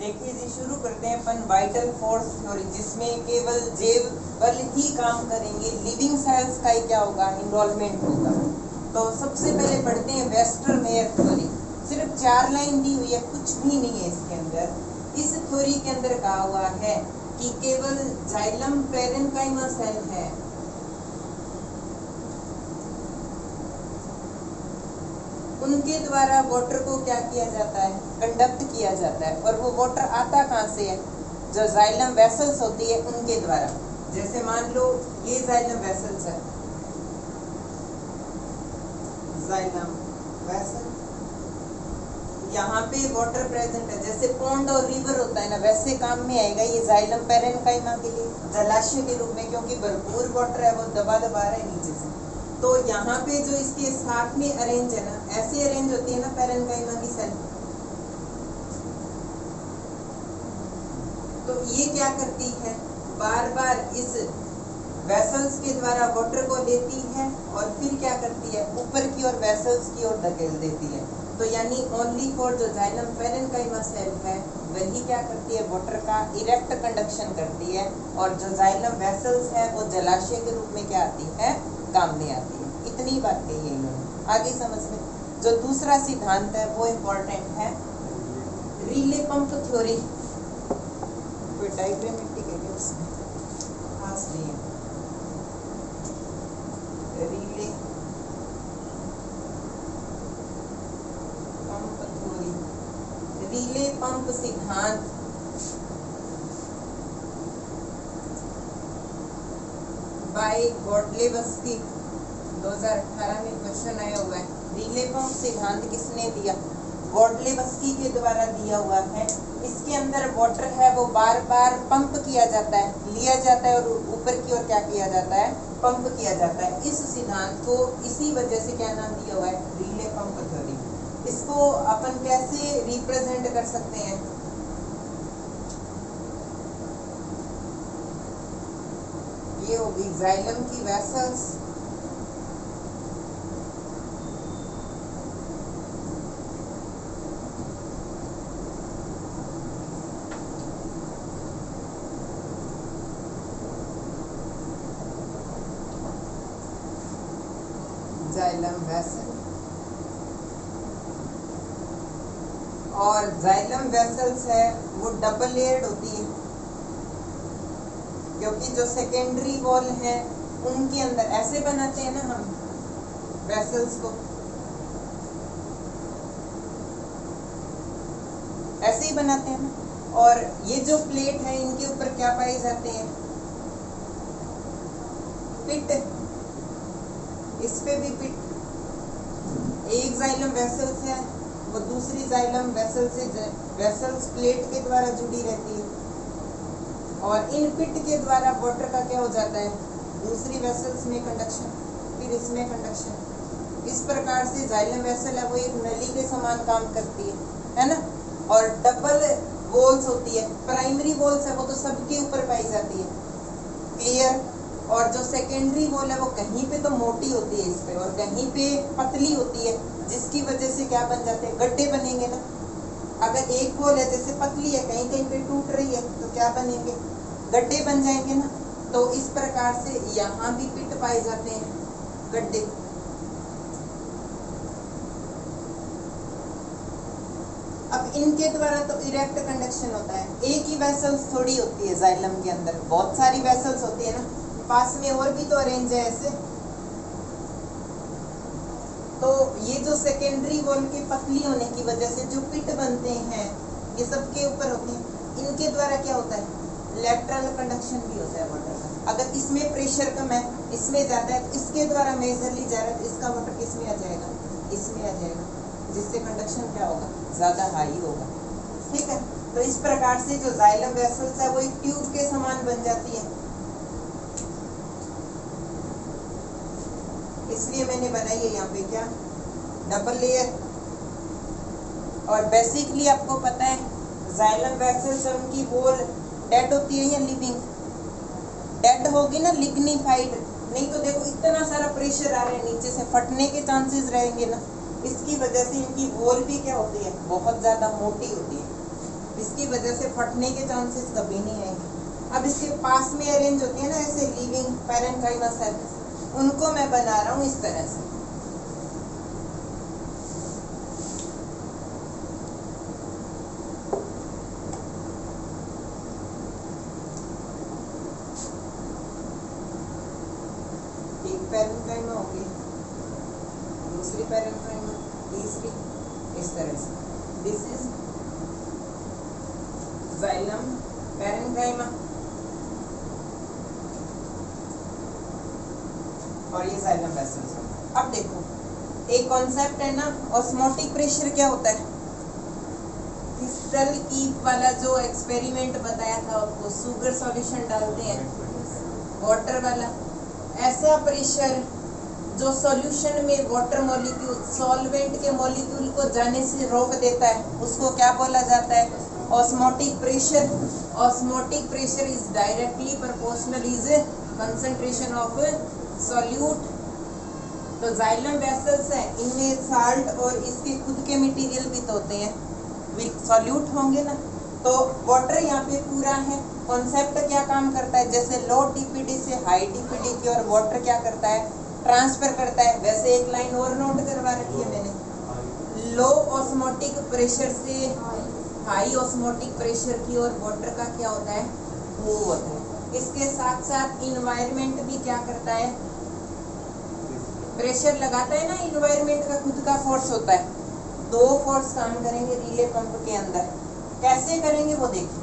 देखिए जी, शुरू करते हैं अपन वाइटल फोर्स थ्योरी, जिसमें केवल जैव बल ही काम करेंगे, लिविंग सेल्स का ही क्या होगा, इन्वॉल्वमेंट होगा। तो सबसे पहले पढ़ते हैं वेस्टरमेयर थ्योरी। सिर्फ 4 लाइन दी हुई है, कुछ भी नहीं है इसके अंदर। इस थ्योरी के अंदर कहा हुआ है कि केवल जाइलम पैरेन्काइमा सेल है, उनके द्वारा वाटर को क्या किया जाता है, कंडक्ट किया जाता है। और वो वाटर आता कहाँ से है, जो जाइलम वेसल्स होती है उनके द्वारा। जैसे मान लो ये जाइलम वेसल्स है, जाइलम वेसल, यहाँ पे वाटर प्रेजेंट है। जैसे पॉन्ड और रिवर होता है ना, वैसे काम में आएगा ये जाइलम पैरेन्काइमा के लिए, जलाशय के रूप में, क्योंकि भरपूर वाटर है, वो दबा दबा रहा है नीचे से। तो यहाँ पे जो इसके साथ में अरेंज है ना, ऐसे अरेंज होती है ना पैरेन्काइमा की सेल। तो ये क्या करती है, बार बार इस वेसल्स के द्वारा वाटर को लेती है और फिर क्या करती है, ऊपर की ओर वेसल्स की ओर धकेल देती है। तो यानी ओनली फॉर जो जाइलम पैरेन्काइमा सेल है, वही क्या करती है, वाटर का इरेक्ट कंडक्शन करती है। और जो जाइलम वेसल्स है वो जलाशय के रूप में क्या आती है, काम में आती है। इतनी बात कही है इन्होंने, आगे समझ में। जो दूसरा सिद्धांत है वो इम्पोर्टेंट है, रिले पंप थ्योरी। कोई डायग्रामेटिक है क्या उसमें, खास नहीं है। Relay pump theory, relay pump सिद्धांत बाय गॉडलेवस्की, 2018 में क्वेश्चन आया हुआ है। रिले पंप सिद्धांत किसने दिया, गॉडलेवस्की के द्वारा दिया हुआ है। इसके अंदर वाटर है वो बार बार पंप किया जाता है, लिया जाता है और ऊपर की ओर क्या किया जाता है, पंप किया जाता है। इस सिद्धांत को इसी वजह से क्या नाम दिया हुआ है, रिले पंप थ्योरी। इसको अपन कैसे रिप्रेजेंट कर सकते हैं, ये होगी जाइलम की वेसल्स, जाइलम वेसल, और जाइलम वेसल्स है वो डबल लेयर्ड होती है, क्योंकि जो सेकेंडरी वॉल है उनके अंदर ऐसे बनाते हैं ना हम वेसल्स को, ऐसे ही बनाते हैं ना। और ये जो प्लेट है इनके ऊपर क्या पाए जाते हैं, पिट, इस पे भी पिट। एक जाइलम वेसल्स है वो दूसरी जाइलम वेसल से वेसल्स प्लेट के द्वारा जुड़ी रहती है, और इन पिट के द्वारा वाटर का क्या हो जाता है, दूसरी वेसल्स में कंडक्शन, फिर इसमें कंडक्शन। इस प्रकार से जाइलम वेसल है वो एक नली के समान काम करती है ना। और डबल वॉल्स होती है, प्राइमरी वॉल्स है वो तो सबके ऊपर पाई जाती है, क्लियर। और जो सेकेंडरी वॉल है वो कहीं पे तो मोटी होती है इस पे, और कहीं पे पतली होती है, जिसकी वजह से क्या बन जाते हैं, गड्ढे बनेंगे ना। अगर एक वॉल है जैसे पतली है, कहीं कहीं पे टूट रही है, तो क्या बनेंगे, गड्ढे बन जाएंगे ना। तो इस प्रकार से यहाँ भी पिट पाए जाते हैं, गड्ढे। अब इनके द्वारा तो इरेक्ट कंडक्शन होता है, एक ही वेसल्स थोड़ी होती है जाइलम के अंदर, बहुत सारी वेसल्स होती है ना, पास में और भी तो अरेंज है ऐसे। तो ये जो सेकेंडरी वॉल के पतली होने की वजह से जो पिट बनते हैं ये सबके ऊपर होते हैं, इनके द्वारा क्या होता है, लैटरल कंडक्शन भी होता है वाटर का। अगर इसमें प्रेशर कम है, इसमें ज्यादा है, तो इसके द्वारा मेजरली जा रहा है, तो इसका वाटर किस में आ जाएगा, इसमें आ जाएगा, जिससे कंडक्शन क्या होगा, ज्यादा हाई होगा। ठीक है। तो इस प्रकार से जो जाइलम वेसल्स है वो एक ट्यूब के समान बन जाती है, इसलिए मैंने बनाई है यहाँ पे क्या, डबल लेयर। और बेसिकली आपको पता है जाइलम वेसल्स उनकी वॉल डेड होती है या लिविंग, डेड होगी ना, लिग्निफाइड। नहीं तो देखो इतना सारा प्रेशर आ रहा है नीचे से, फटने के चांसेस रहेंगे ना। इसकी वजह से इनकी वॉल भी क्या होती है, बहुत ज्यादा मोटी होती है। इसकी वजह से फटने के चांसेस कभी नहीं आएंगे। अब इसके पास में अरेंज होती है ना ऐसे लिविंग पैरेन्काइमा सेल्स, उनको मैं बना रहा हूँ इस तरह से। एक पैरेन्काइमा होगी, दूसरी पैरेन्काइमा, तीसरी, इस तरह से। दिस इज जाइलम पैरेन्काइमा और ये जाइलम वेसल्स। अब देखो एक कॉन्सेप्ट है ना, ऑस्मोटिक प्रेशर क्या होता है। क्रिस्टल ईप वाला जो एक्सपेरिमेंट बताया था आपको, शुगर सॉल्यूशन डालते हैं वाटर वाला, ऐसा प्रेशर जो सॉल्यूशन में वाटर मॉलिक्यूल सॉल्वेंट के मॉलिक्यूल को जाने से रोक देता है, उसको क्या बोला जाता है, osmotic pressure. Osmotic pressure is directly proportional is concentration of solute. तो जाइलम वेसल्स है, इनमें साल्ट और इसके खुद के मटेरियल भी तो होते हैं, सॉल्यूट होंगे ना। तो वाटर यहाँ पे पूरा है। कॉन्सेप्ट क्या काम करता है, जैसे लो डीपीडी से हाई डीपीडी की और वाटर क्या करता है, ट्रांसफर करता है। वैसे एक लाइन और नोट करवा रखी है मैंने, लो ऑस्मोटिक प्रेशर से हाई ऑस्मोटिक प्रेशर की और वाटर का क्या होता है, मूव होता है। इसके साथ साथ इन्वायरमेंट भी क्या करता है, प्रेशर लगाता है ना। इन्वायरमेंट का खुद का फोर्स होता है, दो फोर्स काम करेंगे रिले पंप के अंदर। कैसे करेंगे वो देखिए।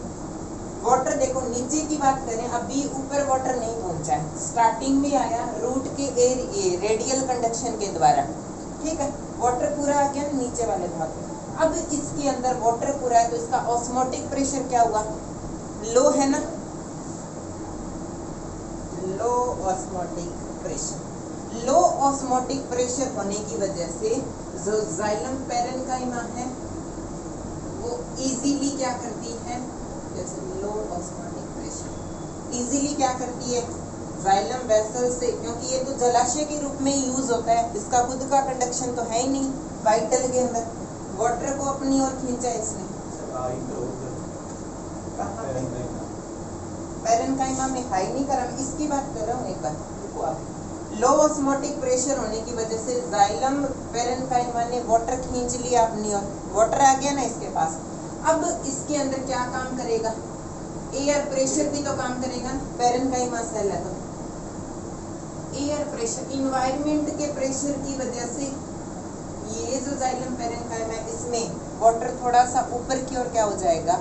वाटर देखो नीचे की बात करें, अभी ऊपर वाटर नहीं पहुंचा है, स्टार्टिंग में आया रूट के रेडियल कंडक्शन के द्वारा, ठीक है। वाटर पूरा आ गया नीचे वाले भाग में। अब इसके अंदर वाटर पूरा है तो इसका ऑस्मोटिक प्रेशर क्या हुआ, लो है ना, लो ऑस्मोटिक प्रेशर। लो ऑस्मोटिक प्रेशर होने की वजह से जो जाइलम पैरेन्काइमा है वो इजीली क्या करती है, जैसे लो ऑस्मोटिक प्रेशर इजीली क्या करती है, जाइलम वेसल से, क्योंकि ये तो जलाशय के रूप में यूज होता है, इसका खुद का कंडक्शन तो है ही नहीं वाइटल के अंदर। वाटर को अपनी ओर खींचा इसने, पैरेन्काइमा में हाई नहीं करा, इसकी बात कर रहा हूँ एक बार रुको आप। लो ऑस्मोटिक प्रेशर होने की वजह से जाइलम पैरेन्काइमा ने वाटर खींच लिया अपनी ओर, वाटर आ गया ना इसके पास। अब इसके अंदर क्या काम करेगा, एयर प्रेशर भी तो काम करेगा ना, पैरेन्काइमा सेल है तो एयर प्रेशर, इन्वायरमेंट के प्रेशर की वजह से ये जो जाइलम पैरेन्काइमा है इसमें वाटर थोड़ा सा ऊपर की ओर क्या हो जाएगा,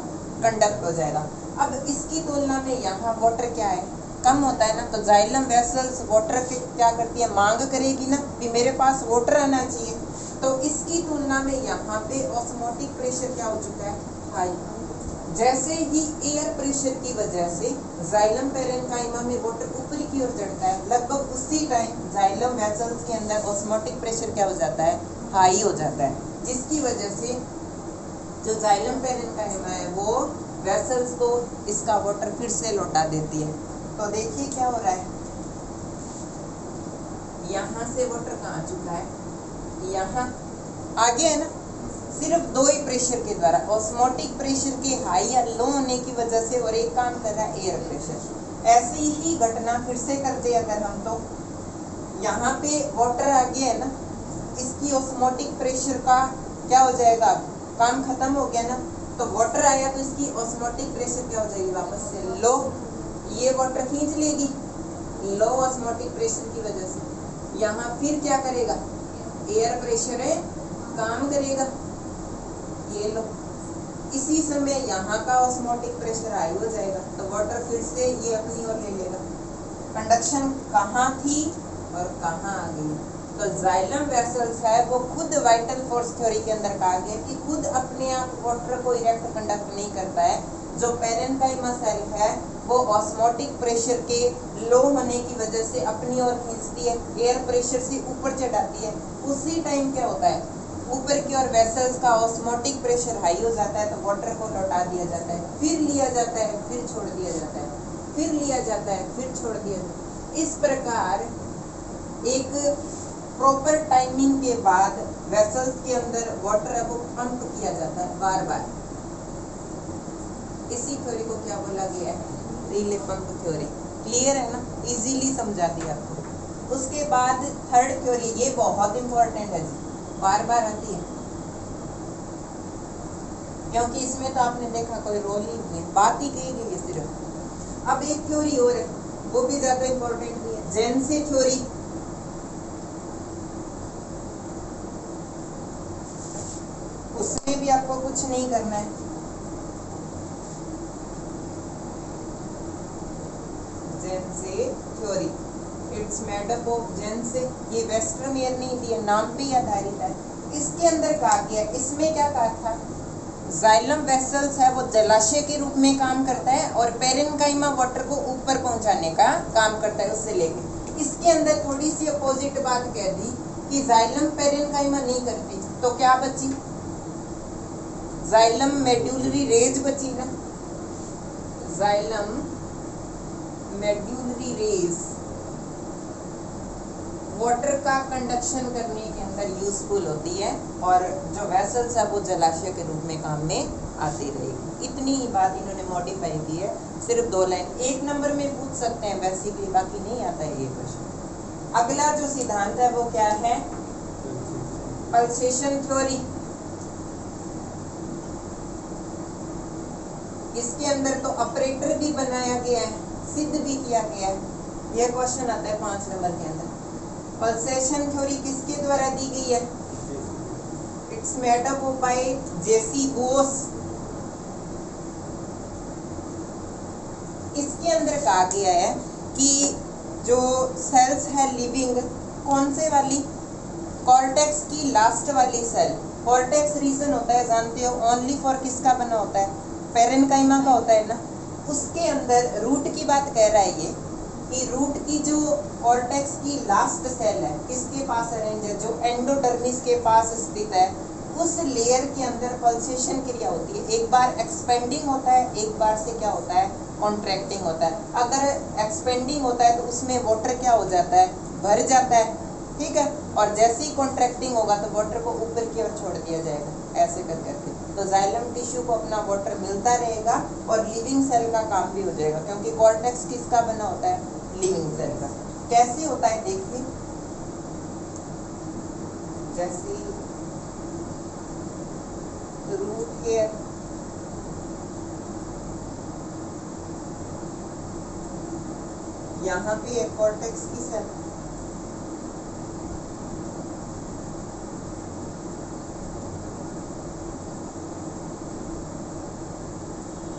कंडक्ट हो जाएगा। अब इसकी तुलना में यहाँ वाटर क्या है, कम होता है ना, तो जाइलम वेसल्स वाटर के क्या करती है, मांग करेगी ना कि मेरे पास वाटर आना चाहिए। तो इसकी तुलना में यहाँ पे ऑस्मोटिक प्रेशर क्या हो चुका है, हाई। जैसे ही एयर प्रेशर की वजह से जाइलम पैरेन्काइमा में वाटर ऊपर की ओर चढ़ता है, लगभग उसी टाइम जाइलम वेसल्स के अंदर ऑस्मोटिक प्रेशर क्या हो जाता है, हाई हो जाता है, जिसकी वजह से जो जाइलम पैरेन्काइमा है वो वेसल्स को इसका वाटर फिर से लौटा देती है। तो देखिए क्या हो रहा है, यहाँ से वाटर कहाँ आ चुका है, यहाँ आगे है ना, सिर्फ दो ही प्रेशर के द्वारा, ऑस्मोटिक प्रेशर के हाई या लो होने की वजह से, और एक काम कर रहा है एयर प्रेशर। ऐसी ही घटना फिर से कर दे अगर हम, तो यहाँ पे वाटर आ गया है ना, इसकी ऑस्मोटिक प्रेशर का क्या हो जाएगा, काम खत्म हो गया ना, तो वाटर आया तो इसकी ऑस्मोटिक प्रेशर क्या हो जाएगी, वापस से लो, ये वाटर खींच लेगी लो ऑस्मोटिक प्रेशर की वजह से। यहाँ फिर क्या करेगा, एयर प्रेशर है काम करेगा, ये लो, इसी समय यहाँ का ऑस्मोटिक प्रेशर हाई हो जाएगा, तो वाटर फिर से ये अपनी ओर ले लेगा। कंडक्शन कहाँ थी और कहाँ आ गई, तो जाइलम वेसल्स है वो खुद वाइटल फोर्स थ्योरी के अंदर कहा गया कि खुद अपने आप वाटर को इरेक्ट कंडक्ट नहीं करता है। जो पैरेन्काइमा सेल है वो ऑस्मोटिक प्रेशर के लो होने की वजह से अपनी ओर खींचती है, एयर प्रेशर से ऊपर चढ़ाती है। उसी टाइम क्या होता है, ऊपर की ओर वेसल्स का ऑस्मोटिक प्रेशर हाई हो जाता है, तो वाटर को लौटा दिया जाता है, फिर लिया जाता है, फिर छोड़ दिया जाता है, फिर लिया जाता है, फिर छोड़ दिया जाता है। इस प्रकार एक प्रॉपर टाइमिंग के बाद वेसल्स के अंदर वाटर है वो पंप किया जाता है बार बार। थ्योरी को क्या बोला गया है? Relay pump theory. क्लियर है ना, इजीली समझा दिया आपको। उसके बाद थर्ड थ्योरी, ये बहुत इंपॉर्टेंट है जी, बार बार आती है, क्योंकि इसमें तो आपने देखा कोई रोल ही नहीं, बात ही कही गई है सिर्फ। अब एक थ्योरी और है, वो भी ज्यादा इंपॉर्टेंट भी है, जेनसे थ्योरी। उसमें भी आपको कुछ नहीं करना है, जेनसे theory, it's made up of जेनसे। ये वेस्टरमेयर नहीं दिया, नाम पे ही आधारित है। इसके अंदर कहा गया, इसमें क्या कहा था, जाइलम वेसल्स है वो जलाशय के रूप में काम करता है और पेरेन्काइमा वाटर को ऊपर पहुंचाने का काम करता है उससे लेके। इसके अंदर थोड़ी सी अपोजिट बात कह दी कि जाइलम पेरेन्काइमा नहीं करती, तो क्या बची, जाइलम मेड्यूलरी रेज बची ना, जाइलम मेड्यूलरी रेज वाटर का कंडक्शन करने के अंदर यूजफुल होती है और जो वेसल्स है वो जलाशय के रूप में काम में आती रहेगी। इतनी ही बात इन्होंने मॉडिफाई की है, सिर्फ 2 लाइन। 1 नंबर में पूछ सकते हैं बेसिकली, बाकी नहीं आता है ये क्वेश्चन। अगला जो सिद्धांत है वो क्या है, पल्सेशन थ्योरी। इसके अंदर तो ऑपरेटर भी बनाया गया है, सिद्ध भी किया गया है। यह क्वेश्चन आता है 5 नंबर के अंदर। पल्सेशन थ्योरी किसके द्वारा दी गई है, इट्स मेड अप बाय जेसी बोस। इसके अंदर कहा गया है कि जो सेल्स है लिविंग, कौन से वाली, कॉर्टेक्स की लास्ट वाली सेल। कॉर्टेक्स रीजन होता है जानते हो, ओनली फॉर किसका बना होता है, पेरेन्काइमा का होता है ना। उसके अंदर रूट की बात कह रहा है ये कि रूट की जो कॉर्टेक्स की लास्ट सेल है किसके पास अरेंज है, जो एंडोडर्मिस के पास स्थित है, उस लेयर के अंदर पल्सेशन क्रिया होती है। एक बार एक्सपेंडिंग होता है, एक बार से क्या होता है, कॉन्ट्रैक्टिंग होता है। अगर एक्सपेंडिंग होता है तो उसमें वाटर क्या हो जाता है, भर जाता है, ठीक है, और जैसे ही कॉन्ट्रैक्टिंग होगा तो वाटर को ऊपर की ओर छोड़ दिया जाएगा, ऐसे कर करके। तो जाइलम टिश्यू को अपना वाटर मिलता रहेगा और लिविंग सेल का काम भी हो जाएगा, क्योंकि कॉर्टेक्स किसका बना होता है, लिविंग सेल का। कैसे होता है देखिए, जैसे रूट हेयर, यहाँ पे एक कॉर्टेक्स की सेल,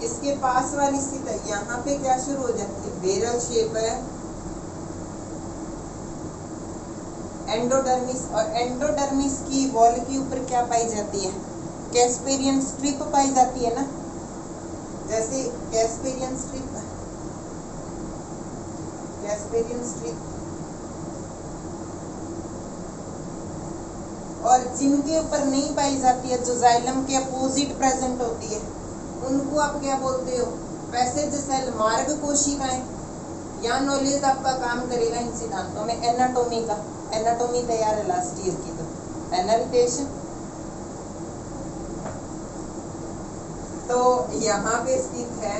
इसके पास वाली स्थिति, यहाँ पे क्या शुरू हो जाती है, बेरल शेप है, एंडोडर्मिस, और एंडोडर्मिस की वॉल के ऊपर क्या पाई जाती है, कैस्पेरियन स्ट्रिप पाई जाती है ना। जैसे कैस्पेरियन स्ट्रिप, कैस्पेरियन स्ट्रिप, और जिनके ऊपर नहीं पाई जाती है, जो जाइलम के अपोजिट प्रेजेंट होती है, उनको आप क्या बोलते हो, पैसेज सेल, मार्ग कोशिकाएं। या नॉलेज आपका काम करेगा इन सिद्धांतों में, एनाटॉमी का, एनाटॉमी तैयार है लास्ट ईयर की, तो एनालिटेशन। तो यहाँ पे स्थित है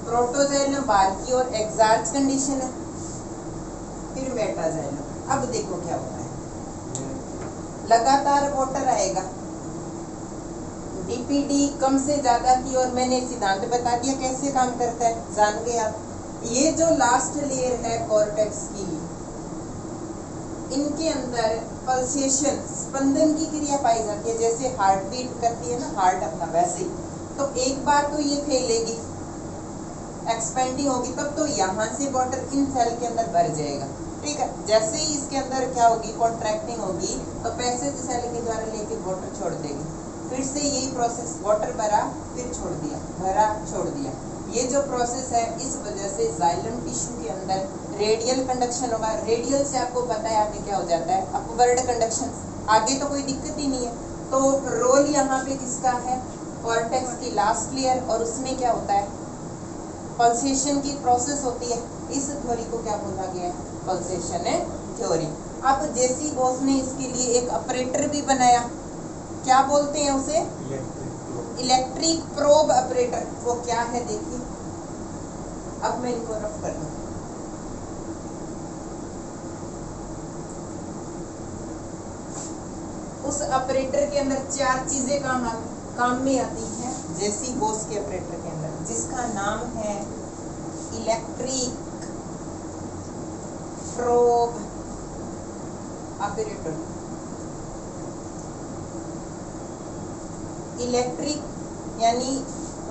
प्रोटोजाइलम बाहर की और एक्सार्च कंडीशन है, फिर मेटाजाइलम। अब देखो क्या होता है, लगातार वाटर आएगा, डीपीडी कम से ज्यादा की, और मैंने सिद्धांत बता दिया कैसे काम करता है, जान गए आप। ये जो लास्ट लेयर है कॉर्टेक्स की, इनके अंदर पल्सेशन, स्पंदन की क्रिया पाई जाती है, जैसे हार्ट बीट करती है ना हार्ट अपना, वैसे। तो एक बार तो ये फैलेगी, एक्सपेंडिंग होगी, तब तो यहाँ से वाटर इन सेल के अंदर भर जाएगा, ठीक है। जैसे ही इसके अंदर क्या होगी, कॉन्ट्रैक्टिंग होगी, तो पैसेज सेल के द्वारा लेके वाटर छोड़ देगी। फिर से यही प्रोसेस, वाटर भरा फिर छोड़ दिया, भरा छोड़ दिया। ये जो प्रोसेस है, इस वजह से जाइलम टिश्यू के अंदर रेडियल कंडक्शन होगा। रेडियल से आपको पता है आगे क्या हो जाता है, अपवर्ड कंडक्शन, आगे तो कोई दिक्कत ही नहीं है। तो रोल यहाँ पे किसका है, कॉर्टेक्स की लास्ट लेयर, और उसमें क्या होता है, पल्सेशन की प्रोसेस होती है। इस थ्योरी को क्या बोला गया है, पल्सेशन थ्योरी। अब जेसी बोस ने इसके लिए एक ऑपरेटर भी बनाया, क्या बोलते हैं उसे, इलेक्ट्रिक प्रोब ऑपरेटर वो क्या है देखिए। अब मैं इनको रफ कर दूं। उस ऑपरेटर के अंदर चार चीजें काम में आती हैं, जैसी बोस के ऑपरेटर के अंदर, जिसका नाम है इलेक्ट्रिक प्रोब ऑपरेटर। इलेक्ट्रिक यानी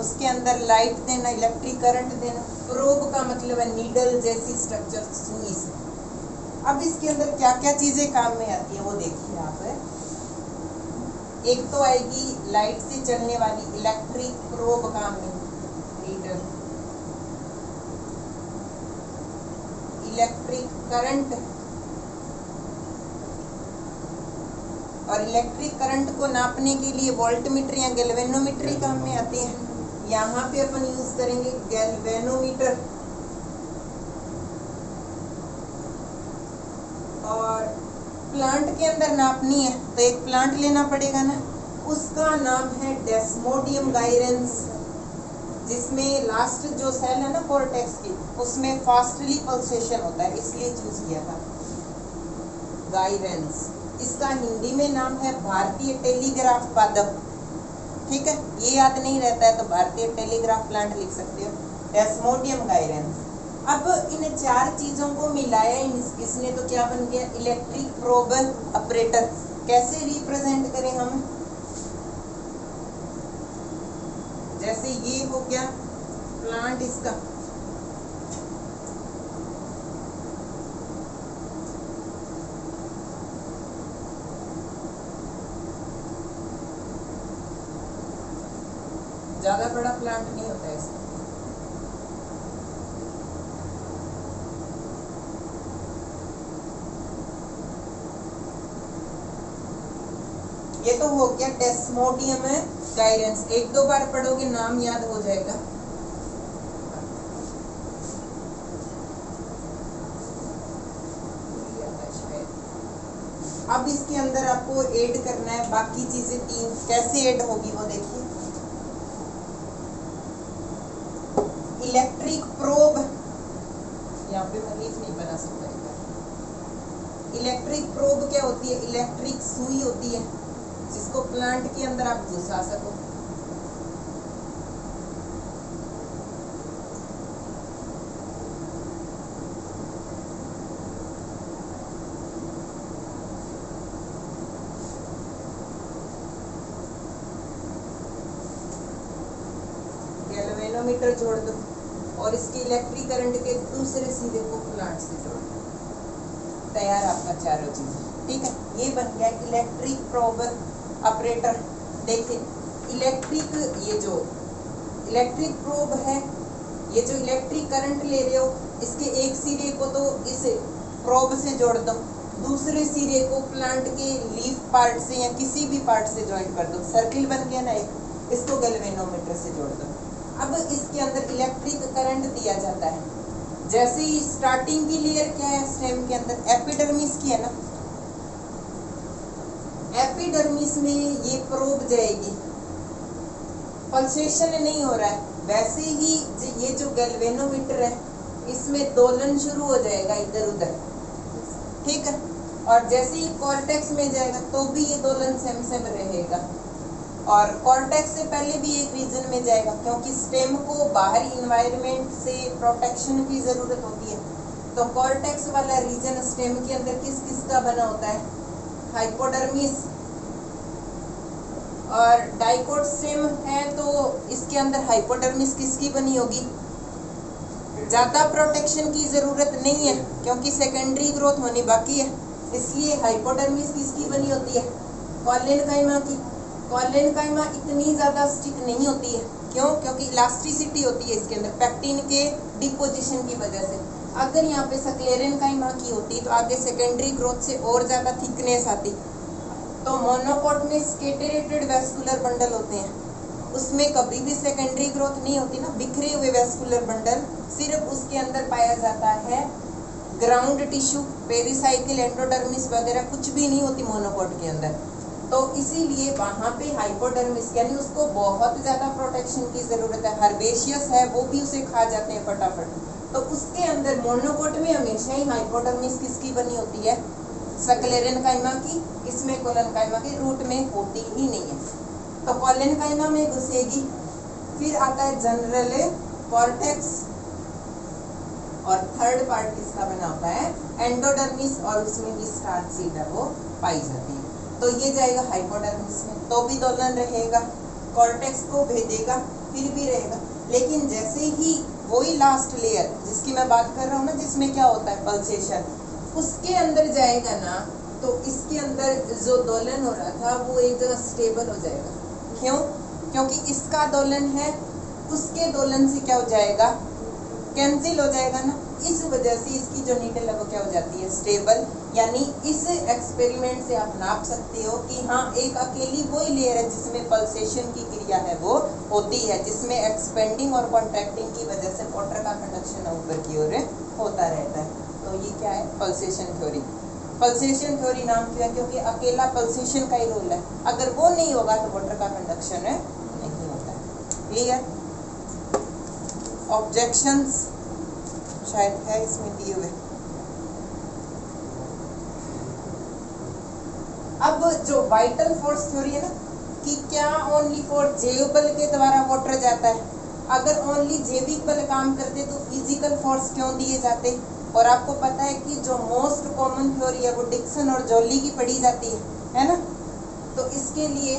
उसके अंदर लाइट देना, इलेक्ट्रिक करंट देना। प्रोब का मतलब है नीडल जैसी स्ट्रक्चर, सुई से। अब इसके अंदर क्या क्या चीजें काम में आती है वो देखिए आप। एक तो आएगी लाइट से चलने वाली इलेक्ट्रिक प्रोब काम में, नीडल। इलेक्ट्रिक करंट, और इलेक्ट्रिक करंट को नापने के लिए वोल्टमीटर या गैल्वेनोमीटर काम में आते हैं। यहाँ पे अपन यूज करेंगे गैल्वेनोमीटर। और प्लांट के अंदर नापनी है तो एक प्लांट लेना पड़ेगा ना, उसका नाम है डेस्मोडियम गायरेंस, जिसमें लास्ट जो सेल है ना कॉर्टेक्स की, उसमें फास्टली पल्सेशन होता है, इसलिए चूज किया था गायरेंस। इसका हिंदी में नाम है भारतीय टेलीग्राफ पादप। ठीक है, ये याद नहीं रहता है तो भारतीय टेलीग्राफ प्लांट लिख सकते हो, डेस्मोडियम गायरेंस। अब इन चार चीजों को मिलाया इसने तो क्या बन गया, इलेक्ट्रिक प्रोब ऑपरेटर। कैसे रिप्रेजेंट करें हम, जैसे ये हो गया प्लांट इसका, ज्यादा बड़ा प्लांट नहीं होता है इसका। ये तो हो गया डेस्मोडियम गायरेंस, एक दो बार पढ़ोगे नाम याद हो जाएगा। अब इसके अंदर आपको ऐड करना है बाकी चीजें तीन, कैसे ऐड होगी वो देखिए। इलेक्ट्रिक प्रोब, यहाँ पे मैं लीफ नहीं बना सकता। इलेक्ट्रिक प्रोब क्या होती है, इलेक्ट्रिक सुई होती है जिसको प्लांट के अंदर आप घुसा सको। गैल्वेनोमीटर जोड़ दो और इसकी इलेक्ट्रिक करंट के दूसरे सिरे को प्लांट से जोड़ दो, तैयार आपका चारों चीज। ठीक है, ये बन गया इलेक्ट्रिक प्रोब ऑपरेटर। देखिए इलेक्ट्रिक, ये जो इलेक्ट्रिक प्रोब है, ये जो इलेक्ट्रिक करंट ले रहे हो, इसके एक सिरे को तो इस प्रोब से जोड़ दो, दूसरे सिरे को प्लांट के लीफ पार्ट से या किसी भी पार्ट से ज्वाइन कर दो, सर्किल बन गया ना एक, इसको गैल्वेनोमीटर से जोड़ दो। अब इसके अंदर इलेक्ट्रिक करंट दिया जाता है। जैसे ही स्टार्टिंग की लेयर क्या है स्टेम के अंदर, एपिडर्मिस की है ना, एपिडर्मिस में ये प्रोब जाएगी, पल्सेशन नहीं हो रहा है, वैसे ही ये जो गैल्वेनोमीटर है इसमें दोलन शुरू हो जाएगा इधर उधर। ठीक है, और जैसे ही कॉर्टेक्स में जाएगा तो भी ये दोलन सेम सेम रहेगा, और कॉर्टेक्स से पहले भी एक रीजन में जाएगा, क्योंकि स्टेम को बाहरी इन्वायरमेंट से प्रोटेक्शन की जरूरत होती है। तो कॉर्टेक्स वाला रीजन स्टेम के अंदर किस किस का बना होता है, हाइपोडर्मिस और डाइकोट स्टेम है, तो इसके अंदर हाइपोडर्मिस किसकी बनी होगी, ज्यादा प्रोटेक्शन की जरूरत नहीं है क्योंकि सेकेंडरी ग्रोथ होनी बाकी है, इसलिए हाइपोडर्मिस किसकी बनी होती है, कॉलेनकाइमा की। कॉलेनकाइमा इतनी ज्यादा स्टिक नहीं होती है, क्यों, क्योंकि इलास्टिसिटी होती है इसके अंदर पैक्टिन के डिपोजिशन की वजह से। अगर यहाँ पे सक्लेरेनकाइमा की होती तो आगे सेकेंडरी ग्रोथ से और ज्यादा थिकनेस आती। तो मोनोकोट में स्केटेरेटेड वेस्कुलर बंडल होते हैं, उसमें कभी भी सेकेंडरी ग्रोथ नहीं होती ना, बिखरे हुए वेस्कुलर बंडल, सिर्फ उसके अंदर पाया जाता है ग्राउंड टिश्यू, पेरिसाइकिल, एंडोडर्मिस वगैरह कुछ भी नहीं होती मोनोकोट के अंदर। तो इसीलिए वहां पे हाइपोडर्मिस यानी उसको बहुत ज्यादा प्रोटेक्शन की जरूरत है। हर्बेशियस है वो भी उसे खा जाते हैं फटाफट। तो उसके अंदर मोनोकोट में हमेशा ही हाइपोडर्मिस किसकी बनी होती है? स्क्लेरेनकाइमा की। इसमें कोलेनकाइमा की रूट में होती ही नहीं है, तो कोलेनकाइमा में घुसेगी। फिर आता है जनरल कॉर्टेक्स, और थर्ड पार्ट किसका बना होता है? एंडोडर्मिस, और उसमें भी स्टार्च सीड है वो पाई जाती है। तो ये जाएगा हाइपोडर्मिस में, तो भी दोलन रहेगा, कॉर्टेक्स को भेदेगा फिर भी रहेगा। लेकिन जैसे ही वही लास्ट लेयर जिसकी मैं बात कर रहा हूँ ना, जिसमें क्या होता है पल्सेशन, उसके अंदर जाएगा ना, तो इसके अंदर जो दोलन हो रहा था वो एक जगह स्टेबल हो जाएगा। क्यों? क्योंकि इसका दोलन है, उसके दोलन से क्या हो जाएगा? कैंसिल हो जाएगा ना। इस वजह से इसकी जो नीडल है वो क्या हो जाती है? स्टेबल। यानी इस एक्सपेरिमेंट से आप नाप सकते हो कि हाँ, एक अकेली वही लेयर है जिसमें पल्सेशन की क्रिया है वो होती है, जिसमें एक्सपेंडिंग और कॉन्ट्रैक्टिंग की वजह से वाटर का कंडक्शन ऊपर की ओर होता रहता है। तो ये क्या है? Pulsation theory. पल्सेशन थ्योरी नाम क्यों है? क्योंकि अकेला पल्सेशन का ही रोल है, अगर वो नहीं होगा तो वाटर का कंडक्शन नहीं होता है। क्लियर? ऑब्जेक्शंस शायद है इसमें दिए हुए। अब जो वाइटल फोर्स थ्योरी है ना, कि क्या ओनली फॉर जैव बल के द्वारा वाटर जाता है? अगर ओनली जैविक बल काम करते तो फिजिकल फोर्स क्यों दिए जाते? और आपको पता है कि जो मोस्ट कॉमन थ्योरी है वो डिक्सन और जॉली की पढ़ी जाती है ना। तो इसके लिए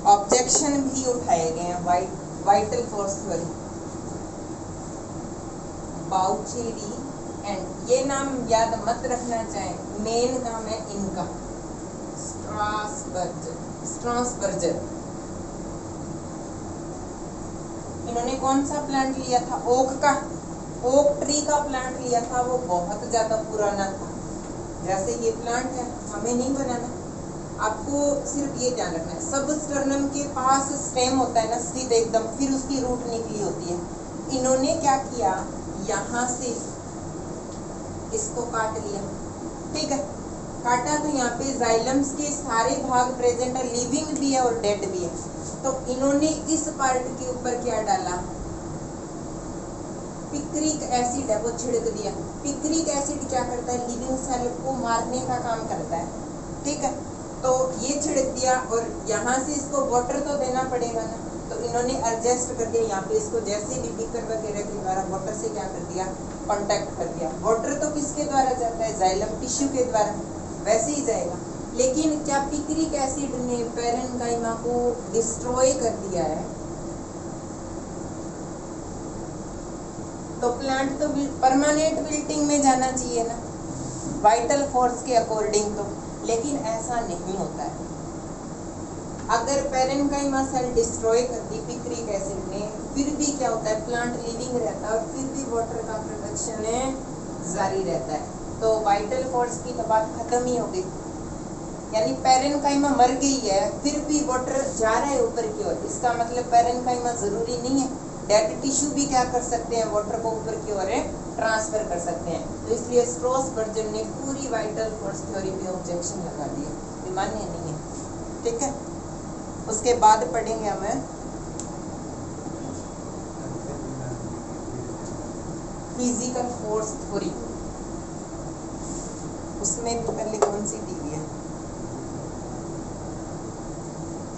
ऑब्जेक्शन भी उठाए गए हैं वाइटल फोर्स थ्योरी। बाउचेरी एंड ये नाम याद मत रखना चाहें, मेन नाम है इनका स्ट्रासबर्गर। इन्होंने कौन सा प्लांट लिया था? ओक का, ओक ट्री का प्लांट लिया था। वो बहुत ज्यादा पुराना था। जैसे ये प्लांट है, हमें नहीं बनाना, आपको सिर्फ ये ध्यान रखना है, सबस्टर्नम के पास स्टेम होता है ना सीधे एकदम, फिर उसकी रूट निकली होती है। इन्होंने क्या किया, यहाँ से इसको काट लिया, ठीक है। काटा तो यहाँ पे जाइलम्स के सारे भाग प्रेजेंट है, लिविंग भी है और डेड भी है। तो इन्होंने इस पार्ट के ऊपर क्या डाला? पिक्रिक एसिड है वो छिड़क दिया। पिक्रिक एसिड क्या करता है? लिविंग सेल को मारने का काम करता है, ठीक है। तो ये छिड़क दिया, और यहाँ से इसको वाटर तो देना पड़ेगा ना, तो इन्होंने एडजस्ट कर दिया यहाँ पे इसको, जैसे भी बीकर वगैरह के द्वारा वाटर से क्या कर दिया? कांटेक्ट कर दिया। वाटर तो किसके द्वारा जाता है? जाइलम टिश्यू के द्वारा, वैसे ही जाएगा। लेकिन क्या पिक्रिक एसिड ने पैरेन्काइमा को डिस्ट्रॉय कर दिया है? तो प्लांट तो परमानेंट विल्टिंग में जाना चाहिए ना, वाइटल फोर्स के अकॉर्डिंग तो, लेकिन ऐसा नहीं होता है। अगर पैरेन्काइमा सेल डिस्ट्रॉय कर दी पिक्रिक एसिड ने, फिर भी क्या होता है? प्लांट लिविंग रहता है और फिर भी वाटर का प्रोडक्शन जारी रहता है। तो वाइटल फोर्स की तो बात खत्म ही हो गई। यानी पैरेन्काइमा मर गई है, फिर भी वाटर जा रहा है ऊपर की ओर, इसका मतलब पैरेन्काइमा जरूरी नहीं है। डेड टिश्यू भी क्या कर सकते हैं? वाटर को ऊपर की ओर ट्रांसफर कर सकते हैं। तो इसलिए स्ट्रासबर्गर ने पूरी वाइटल फोर्स थ्योरी पे ऑब्जेक्शन लगा दिया, ये मान्य नहीं है, ठीक है। उसके बाद पढ़ेंगे हमें फिजिकल फोर्स थ्योरी। उसमें भी पहले कौन सी दी हुई है?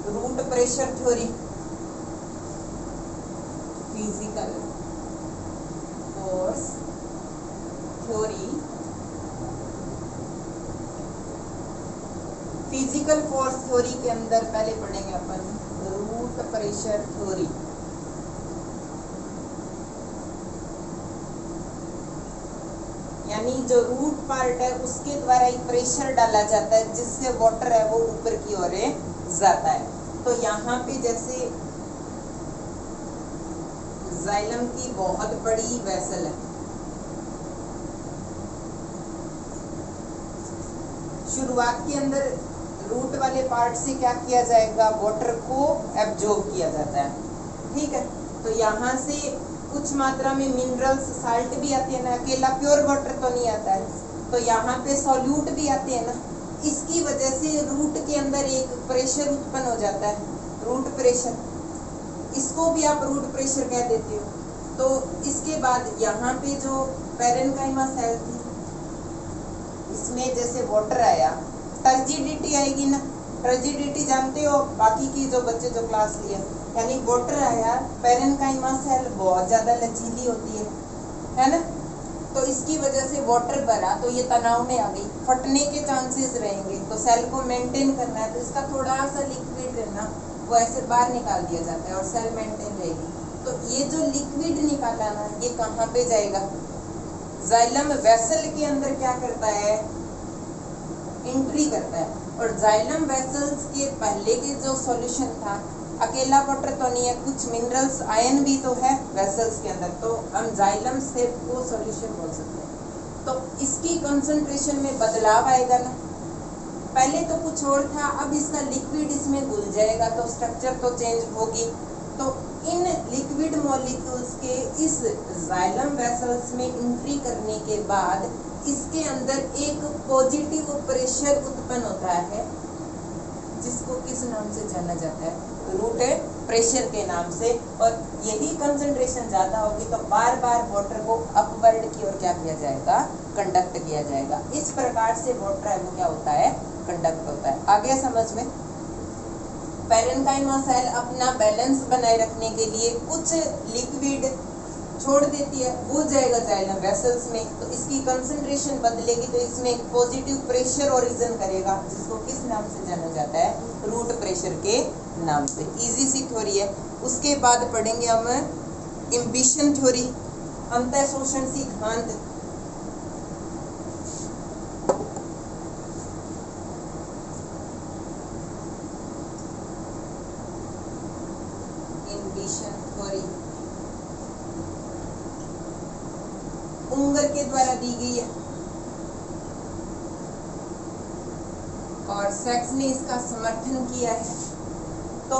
Root pressure theory, physical force theory. Physical force theory के अंदर पहले पढ़ेंगे अपन रूट प्रेशर थ्योरी। यानी जो रूट पार्ट है उसके द्वारा एक प्रेशर डाला जाता है जिससे वाटर है वो ऊपर की ओर जाता है। तो यहाँ पे जैसे जाइलम की बहुत बड़ी वेसल है, शुरुआत के अंदर रूट वाले पार्ट से क्या किया जाएगा? वाटर को एब्जॉर्ब किया जाता है, ठीक है। तो यहाँ से कुछ मात्रा में मिनरल्स, साल्ट भी आते हैं ना, अकेला प्योर वाटर तो नहीं आता है। तो यहाँ पे सॉल्यूट भी आते हैं ना, इसकी वजह से रूट के अंदर एक प्रेशर उत्पन्न हो जाता है, रूट प्रेशर, इसको भी आप रूट प्रेशर कह देते हो। तो इसके बाद यहाँ पे जो पैरेन्काइमा सेल थी, इसमें जैसे वाटर आया, टर्जिडिटी आएगी ना, टर्जिडिटी जानते हो बाकी की जो बच्चे जो क्लास लिए, यानी वाटर आया, पैरेन्काइमा सेल बहुत ज्यादा लचीली होती है ना, तो इसकी वजह से वाटर भरा तो ये तनाव में आ गई, फटने के चांसेस रहेंगे, तो सेल को मेंटेन करना है तो इसका थोड़ा सा लिक्विड है ना वो ऐसे बाहर निकाल दिया जाता है और सेल मेंटेन रहेगी। तो ये जो लिक्विड निकाला ना ये कहाँ पे जाएगा, जाइलम वेसल के अंदर क्या करता है, एंट्री करता है। और जाइलम वेसल्स के पहले के जो सॉल्यूशन था, अकेला वाटर तो नहीं है, कुछ मिनरल्स आयन भी तो है वेसल्स के अंदर, तो हम जाइलम सेप को सॉल्यूशन बोल सकते हैं। तो इसकी कंसंट्रेशन में बदलाव आएगा ना, पहले तो कुछ और था, अब इसका लिक्विड इसमें घुल जाएगा तो स्ट्रक्चर तो चेंज होगी। तो इन लिक्विड मॉलिक्यूल्स के इस जाइलम वेसल्स में एंट्री करने के बाद इसके अंदर एक पॉजिटिव प्रेशर उत्पन्न होता है, जिसको किस नाम से जाना जाता है, रूट प्रेशर के नाम से। और यही कंसंट्रेशन ज्यादा होगी तो बार बार वाटर को अपवर्ड की ओर क्या किया जाएगा, कंडक्ट किया जाएगा। इस प्रकार से वाटर है वो क्या होता है, कंडक्ट होता है। आगे समझ में, पैरेन्काइमा सेल अपना बैलेंस बनाए रखने के लिए कुछ लिक्विड छोड़ देती है, वो जाएगा जाइलम वेसल्स में, तो इसकी कंसंट्रेशन बदलेगी तो इसमें एक पॉजिटिव प्रेशर ओरिजिन करेगा, जिसको किस नाम से जाना जाता है, रूट प्रेशर के नाम से। इजी सी थ्योरी है। उसके बाद पढ़ेंगे हम इम्बिशन थ्योरी, अंतः शोषण सिद्धांत। इम्बिशन थ्योरी उंगर के द्वारा दी गई है और सेक्स ने इसका समर्थन किया है। तो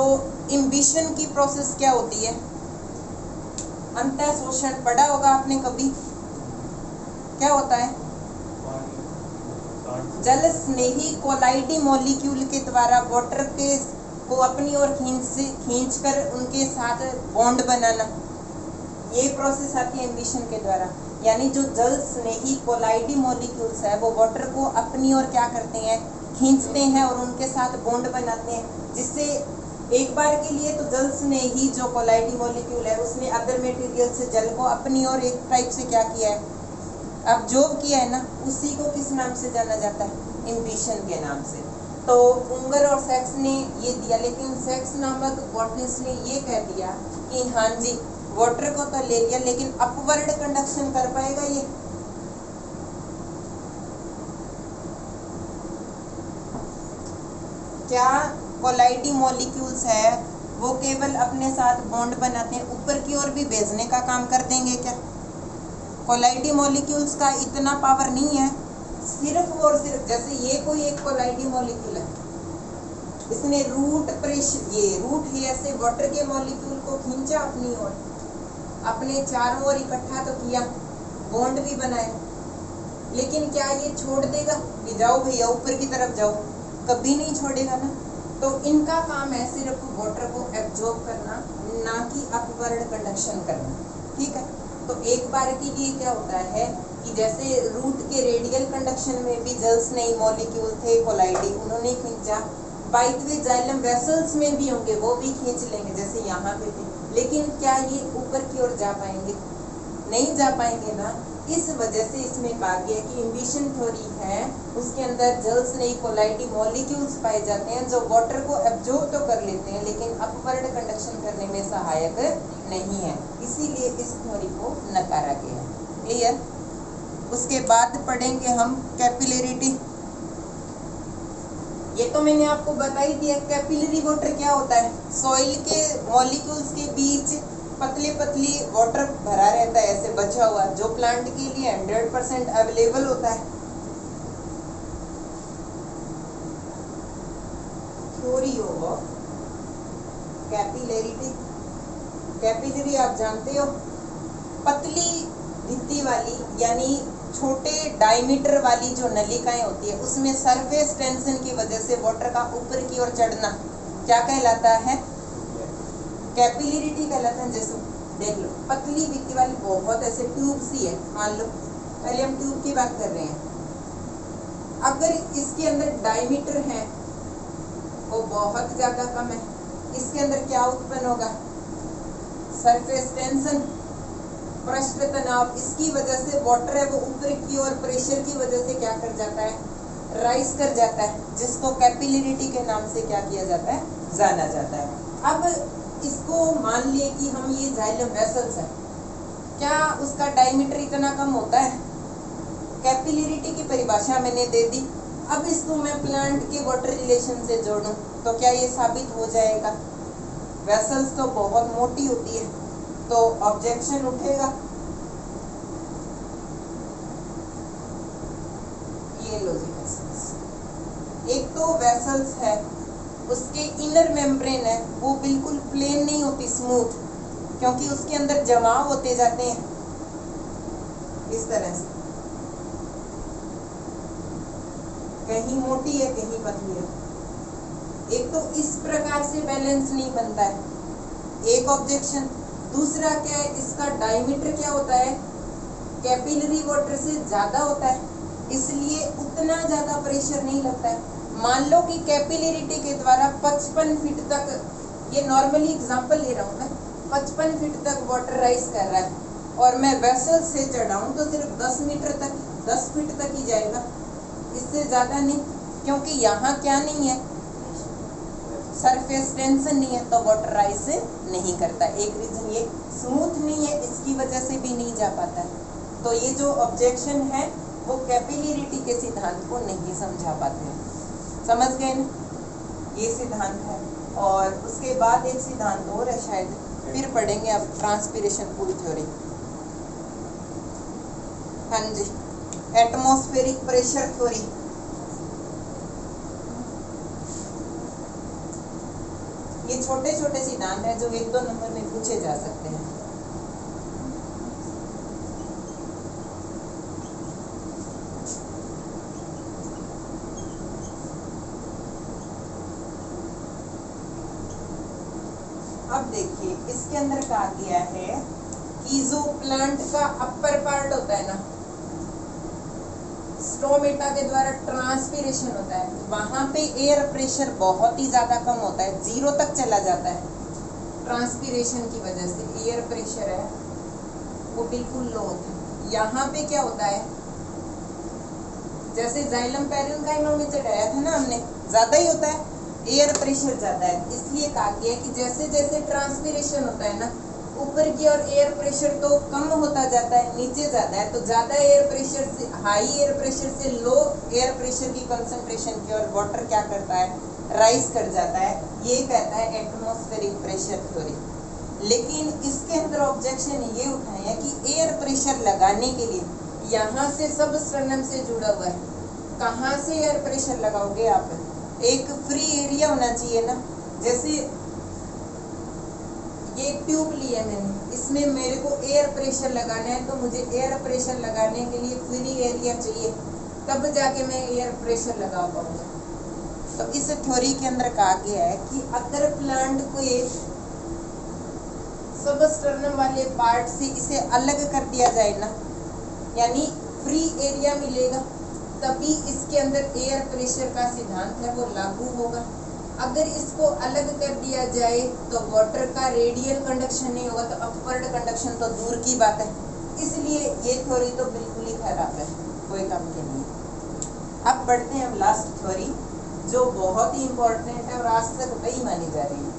इम्बिशन की प्रोसेस क्या होती है, अंतः शोषण पढ़ा होगा आपने कभी, क्या होता है, जल स्नेही कोलाइडी मॉलिक्यूल के द्वारा वाटर के को अपनी ओर खींचकर उनके साथ बॉन्ड बनाना, ये प्रोसेस आती है इम्बिशन के द्वारा। यानी जो जल स्नेही कोलाइडी मॉलिक्यूल्स है वो वाटर को अपनी ओर क्या करते हैं, खींचते हैं और उनके साथ बॉन्ड बनाते हैं, जिससे एक बार के लिए तो जल स्नेही जो कोलाइडी मॉलिक्यूल है उसने अदर मटेरियल से जल को अपनी ओर एक टाइप से क्या किया है, अब्जॉर्ब किया है ना, उसी को किस नाम से जाना जाता है, इम्बिशन के नाम से। तो उंगर और सेक्स ने ये दिया, लेकिन सेक्स नामक बॉटनिस्ट ने ये कह दिया कि हाँ जी वाटर को तो ले लिया लेकिन अपवर्ड कंडक्शन कर पाएगा ये, क्या कोलाइडी मॉलिक्यूल्स है वो केवल अपने साथ बॉन्ड बनाते हैं, ऊपर की ओर भी भेजने का काम कर देंगे क्या? कोलाइडी मॉलिक्यूल्स का इतना पावर नहीं है, सिर्फ और सिर्फ जैसे ये कोई एक कोलाइडी मॉलिक्यूल है, इसने रूट प्रेशर, ये रूट है से वाटर के मॉलिक्यूल को खींचा अपनी ओर, अपने चारों ओर इकट्ठा तो किया, बॉन्ड भी बनाया, लेकिन क्या ये छोड़ देगा कि जाओ भैया ऊपर की तरफ जाओ, कभी नहीं छोड़ेगा ना। तो इनका काम है सिर्फ वाटर को एब्जॉर्ब करना, ना कि अपवर्ड कंडक्शन करना, ठीक है। तो एक बार के लिए क्या होता है कि जैसे रूट के रेडियल कंडक्शन में भी जल स्नेही मॉलिक्यूल थे कोलाइडी, उन्होंने खींचा, by the way xylem vessels में भी होंगे वो भी खींच लेंगे जैसे यहाँ पे थे, लेकिन क्या ये ऊपर की ओर जा पाएंगे, नहीं जा पाएंगे ना। इस वजह से इसमें कहा गया कि इम्बिशन थ्योरी है उसके अंदर जल स्नेही कोलाइडी मॉलिक्यूल्स पाए जाते हैं जो वाटर को एब्जॉर्ब तो कर लेते हैं लेकिन अपवर्ड कंडक्शन करने में सहायक नहीं है, इसीलिए इस थ्योरी को नकारा गया। क्लियर। उसके बाद पढ़ेंगे हम कैपिलरिटी। ये तो मैंने आपको बता ही दिया, कैपिलरी वाटर क्या होता है, सॉइल के मॉलिक्यूल्स के बीच पतली पतली वाटर भरा रहता है ऐसे बचा हुआ, जो प्लांट के लिए 100% अवेलेबल होता है। थ्योरी ऑफ कैपिलरिटी, कैपिलरी आप जानते हो, पतली भित्ति वाली, यानी छोटे डायमीटर वाली जो नलिकाएं होती है उसमें सरफेस टेंशन की वजह से वाटर का ऊपर की ओर चढ़ना क्या कहलाता है? कैपिलरिटी कहलाता है। जैसे देख लो पतली बिक्की वाली बहुत ऐसे ट्यूब सी है, मान लो पहले हम ट्यूब की बात कर रहे हैं, अगर इसके अंदर डायमीटर है वो बहुत ज्यादा कम है, इसके अंदर क्या उत्पन्न होगा? सरफेस टेंशन, पृष्ठ तनाव। इसकी वजह से वाटर है वो ऊपर की ओर प्रेशर की वजह से क्या कर जाता है? राइज कर जाता है, जिसको कैपिलरिटी के नाम से क्या किया जाता है? जाना जाता है। अब इसको मान लिए कि हम ये जाइलम वेसल्स है, क्या उसका डायमीटर इतना कम होता है? कैपिलरिटी की परिभाषा मैंने दे दी। अब इसको मैं प्लांट के वाटर रिलेशन से जोड़ूं तो क्या ये साबित हो जाएगा? वेसल्स तो बहुत मोटी होती है, तो ऑब्जेक्शन उठेगा। ये लो जी वेसल्स, एक तो वेसल्स है उसके इनर मेम्ब्रेन है वो बिल्कुल प्लेन नहीं होती, स्मूथ, क्योंकि उसके अंदर जमाव होते जाते हैं इस तरह से, कहीं मोटी है कहीं पतली है। एक तो इस प्रकार से बैलेंस नहीं बनता है, एक ऑब्जेक्शन। दूसरा क्या है, इसका डायमीटर क्या होता है? कैपिलरी वाटर से ज्यादा होता है, इसलिए उतना ज्यादा प्रेशर नहीं लगता है। मान लो कि कैपिलरिटी के द्वारा 55 फीट तक, ये नॉर्मली एग्जांपल ले रहा हूँ मैं, 55 फीट तक वाटर राइज कर रहा है और मैं वेसल से चढ़ाऊं तो सिर्फ 10 मीटर तक, 10 फीट तक ही जाएगा, इससे ज्यादा नहीं, क्योंकि यहाँ क्या नहीं है? सरफेस टेंशन नहीं है, तो वाटर राइज नहीं करता। एक रीजन ये स्मूथ नहीं है, इसकी वजह से भी नहीं जा पाता है। तो ये जो ऑब्जेक्शन है वो कैपिलरिटी के सिद्धांत को नहीं समझा पाते हैं। समझ गए ना? ये सिद्धांत है। और उसके बाद एक सिद्धांत और है, शायद फिर पढ़ेंगे अब, ट्रांसपिरेशन पूल थ्योरी। हाँ जी, एटमॉस्फेरिक प्रेशर थ्योरी। ये छोटे छोटे सिद्धांत हैं जो 1-2 नंबर में पूछे जा सकते हैं। अब देखिए इसके अंदर कहा गया है कि जो प्लांट का अपर पार्ट होता है ना, स्टोमेटा के द्वारा ट्रांसपिरेशन होता है, वहां पे एयर प्रेशर बहुत ही ज्यादा कम होता है, 0 तक चला जाता है। ट्रांसपिरेशन की वजह से एयर प्रेशर है वो बिल्कुल लो होता है। यहाँ पे क्या होता है, जैसे जाइलम पैरेन्काइमा में चढ़ाया था ना हमने, ज्यादा ही होता है, एयर प्रेशर ज्यादा है, इसलिए कहा गया कि जैसे जैसे ट्रांसपिरेशन होता है ना, ऊपर की ओर एयर प्रेशर तो कम होता जाता है, नीचे जाता है, तो ज्यादा एयर प्रेशर से, हाई एयर प्रेशर से लो एयर प्रेशर की कंसंट्रेशन की ओर वाटर क्या करता है? राइज कर जाता है। ये कहता है एटमॉस्फेरिक प्रेशर थ्योरी। लेकिन इसके अंदर ऑब्जेक्शन ये उठाए हैं कि एयर प्रेशर लगाने के लिए यहाँ से सब स्टर्नम से जुड़ा हुआ है, कहाँ से एयर प्रेशर लगाओगे आप? एक फ्री एरिया होना चाहिए ना। जैसे ये एक ट्यूब ली है मैंने, इसमें मेरे को एयर प्रेशर लगाना है, तो मुझे एयर प्रेशर लगाने के लिए फ्री एरिया चाहिए, तब जाके मैं एयर प्रेशर लगा पाऊंगा। तो इस थ्योरी के अंदर कहा गया है कि अगर प्लांट को एक सबस्टर्नम वाले पार्ट से इसे अलग कर दिया जाए ना, यानी फ्री एरिया मिलेगा, तभी इसके अंदर एयर प्रेशर का सिद्धांत है वो लागू होगा। अगर इसको अलग कर दिया जाए तो वाटर का रेडियल कंडक्शन नहीं होगा, तो अपवर्ड कंडक्शन तो दूर की बात है। इसलिए ये थ्योरी तो बिल्कुल ही खराब है, कोई काम की नहीं। अब पढ़ते हैं हम लास्ट थ्योरी जो बहुत ही इंपॉर्टेंट है और आज तक वही मानी जा रही है।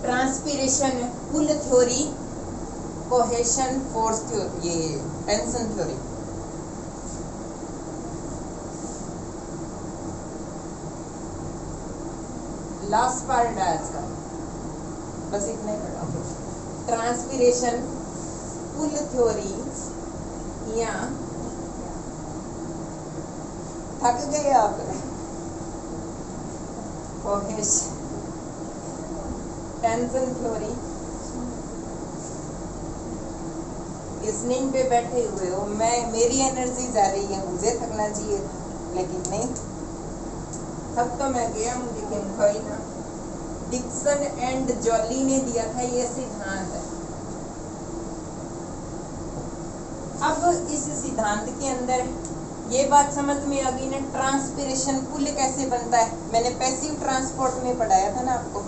Transpiration pull theory, cohesion force theory, ये टेंशन थ्योरी। लास्ट पार्ट है आज का, बस इतना ही पढ़ा। ट्रांसपिरेशन पुल थ्योरी, या थक गए आप? कोहेशन, टेंशन थ्योरी, लिसनिंग पे बैठे हुए हो, मेरी एनर्जी जा रही है, मुझे थकना चाहिए, लेकिन नहीं, थक तो मैं गया हूँ लेकिन कोई ना। डिक्सन एंड जॉली ने दिया था ये सिद्धांत। अब इस सिद्धांत के अंदर ये बात समझ में आ गई ना, ट्रांसपिरेशन पुल कैसे बनता है। मैंने पैसिव ट्रांसपोर्ट में पढ़ाया था ना आपको,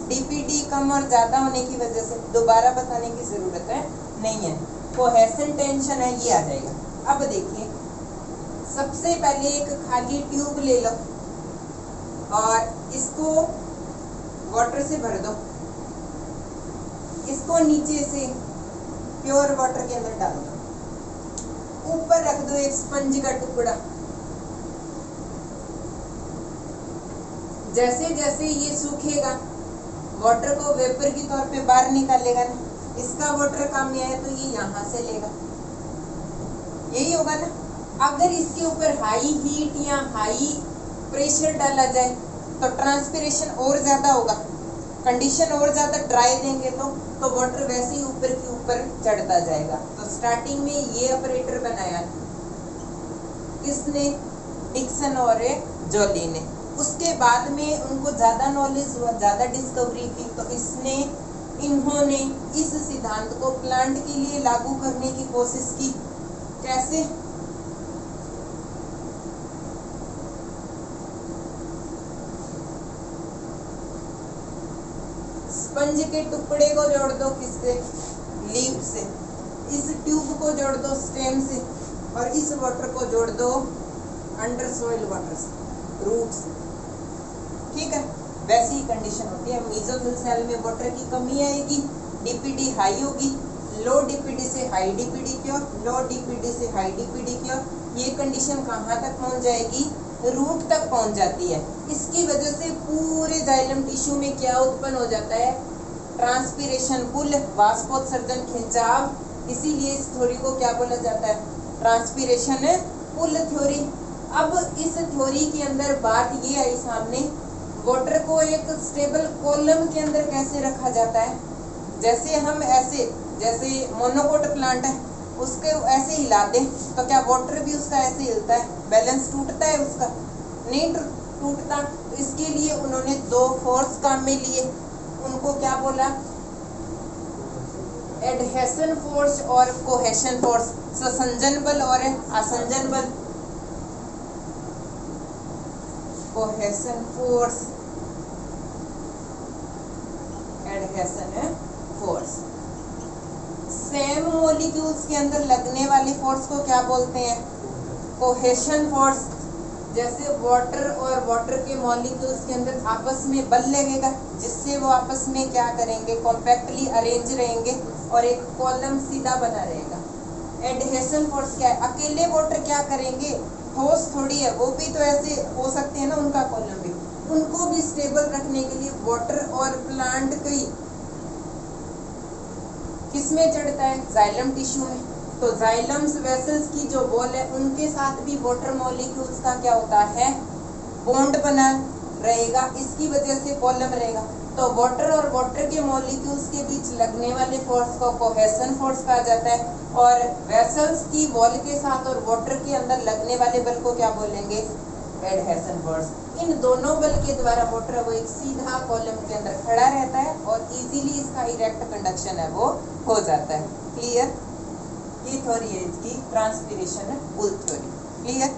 डीपीडी कम और ज्यादा होने की वजह से दोबारा बताने की जरूरत है नहीं है। कोहेशन टेंशन है, ये आ जाएगा। अब देखिए, सबसे पहले एक खाली ट्यूब ले लो और इसको वाटर से भर दो, इसको नीचे से प्योर वाटर के अंदर डाल दो, ऊपर रख दो एक स्पंज का टुकड़ा। जैसे जैसे ये सूखेगा, वाटर को वेपर के तौर पे बाहर निकालेगा ना, इसका वाटर काम में आया तो ये यहाँ से लेगा, यही होगा ना। अगर इसके ऊपर हाई हीट या हाई प्रेशर डाला जाए तो ट्रांसपिरेशन और ज्यादा होगा, कंडीशन और ज्यादा ड्राई देंगे तो वाटर वैसे ही ऊपर के ऊपर चढ़ता जाएगा। तो स्टार्टिंग में ये ऑपरेटर बनाया किसने, डिक्सन और जॉली ने। उसके बाद में उनको ज्यादा नॉलेज हुआ, ज्यादा डिस्कवरी की, तो इन्होंने इस सिद्धांत को प्लांट के लिए लागू करने की कोशिश की। कैसे, स्पंज के टुकड़े को जोड़ दो किससे, लीफ से, इस ट्यूब को जोड़ दो स्टेम से, और इस वाटर को जोड़ दो अंडर सोइल वाटर से, रूट से। ठीक है, वैसी ही कंडीशन होती है। मेसोफिल सेल में वाटर की कमी आएगी, डीपीडी हाई होगी, लो डीपीडी से हाई डीपीडी क्यों, लो डीपीडी से हाई डीपीडी क्यों, ये कंडीशन कहाँ तक पहुँच जाएगी, रूट तक पहुंच जाती है। इसकी वजह से पूरे जाइलम टिश्यू में क्या उत्पन्न हो जाता है, ट्रांसपिरेशन पुल, वाष्पोत्सर्जन खिंचाव। इसीलिए इस थ्योरी को क्या बोला जाता है, ट्रांसपिरेशन पुल थ्योरी। अब इस थ्योरी के अंदर बात ये आई सामने, वाटर को एक स्टेबल कॉलम के अंदर कैसे रखा जाता है। जैसे हम ऐसे, जैसे मोनोकोट प्लांट है, उसके ऐसे हिला दें तो क्या वाटर भी उसका ऐसे हिलता है, बैलेंस टूटता है उसका, नहीं टूटता। तो इसके लिए उन्होंने दो फोर्स काम में लिए, उनको क्या बोला, एडहेशन फोर्स और कोहेशन फोर्स, संसंजन बल और आसंजन बल। Cohesion force, adhesion force. Same molecules के अंदर लगने वाली फोर्स को क्या बोलते हैं, कोहेशन फोर्स। जैसे वाटर और वाटर के मॉलिक्यूल्स के अंदर आपस में बल लगेगा, जिससे वो आपस में क्या करेंगे, कॉम्पैक्टली अरेंज रहेंगे और एक कॉलम सीधा बना रहेगा। एडहेशन फोर्स क्या है, अकेले वाटर क्या करेंगे, ठोस थोड़ी है, वो भी तो ऐसे हो सकते हैं ना, उनका कॉलम भी, उनको भी स्टेबल रखने के लिए वाटर और प्लांट की किसमें चढ़ता है, जाइलम टिश्यू में। तो जाइलम्स वेसल्स की जो वॉल है, उनके साथ भी वाटर मॉलिक्यूल्स का क्या होता है, बॉन्ड बना रहेगा, इसकी वजह से कॉलम रहेगा। तो वाटर और वाटर के मॉलिक्यूल्स के बीच लगने वाले फोर्स को कोहेशन फोर्स कहा जाता है, और वेसल्स की वॉल के साथ और वाटर के अंदर लगने वाले बल को क्या बोलेंगे, एडहेशन फोर्स। इन दोनों बल के द्वारा वाटर वो एक सीधा कॉलम के अंदर खड़ा रहता है और इजीली इसका इरेक्ट कंडक्शन है वो हो जाता है। क्लियर, ये थ्योरी है इसकी, ट्रांसपिरेशन पुल थ्योरी। क्लियर।